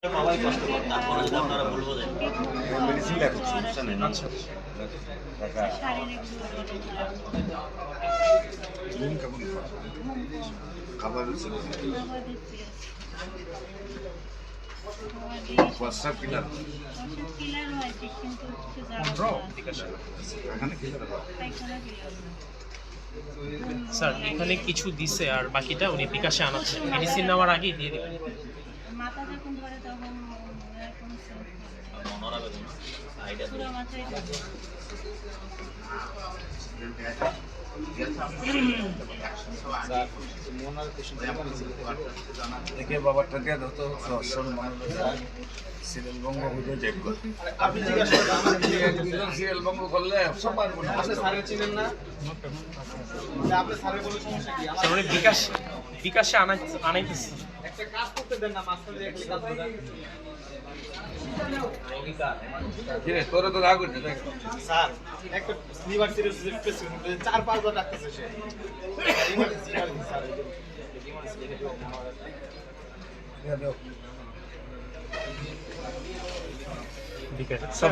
সবাই কষ্ট করে তারপরে যদি আপনারা বলবো যে মেডিসিন লেখো সমস্যা নেই। আচ্ছা টাকা শারীরিক রুম কেমন খাবার ছিল হোয়াটসঅ্যাপ কিলার কিলার হয়েছে কিন্তু ঠিক আছে এখানে কিলার স্যার এখানে কিছু দিছে আর বাকিটা উনি বিকাশে আনাচ্ছে মেডিসিন নেওয়ার আগেই দিয়ে দিবেন মাথা যখন ধরে তখন কোনো মনোরা বেদনা আইডিয়া পুরো মাথায় দেখে বাবারটা দিয়ে ধরতে সরসর মানুষ সিরিয়াল বঙ্গ হইতে যাইব আপনি জিজ্ঞাসা সিরিয়াল বঙ্গ করলে সব পারবো না স্যারের চিনেন না আপনি স্যারের কোনো সমস্যা কি স্যার উনি বিকাশে আনাইতেছে একটা কাজ করতে দেন না মাস্টার একটা কাজ করেন কিরে তোরে তো রাগ হচ্ছে দেখ স্যার একটা লিভার সিরোসিস পেশেন্ট 4-5 বার ডাকতেছে সে ইমার্জেন্সি স্যার দাও বিকাশে সব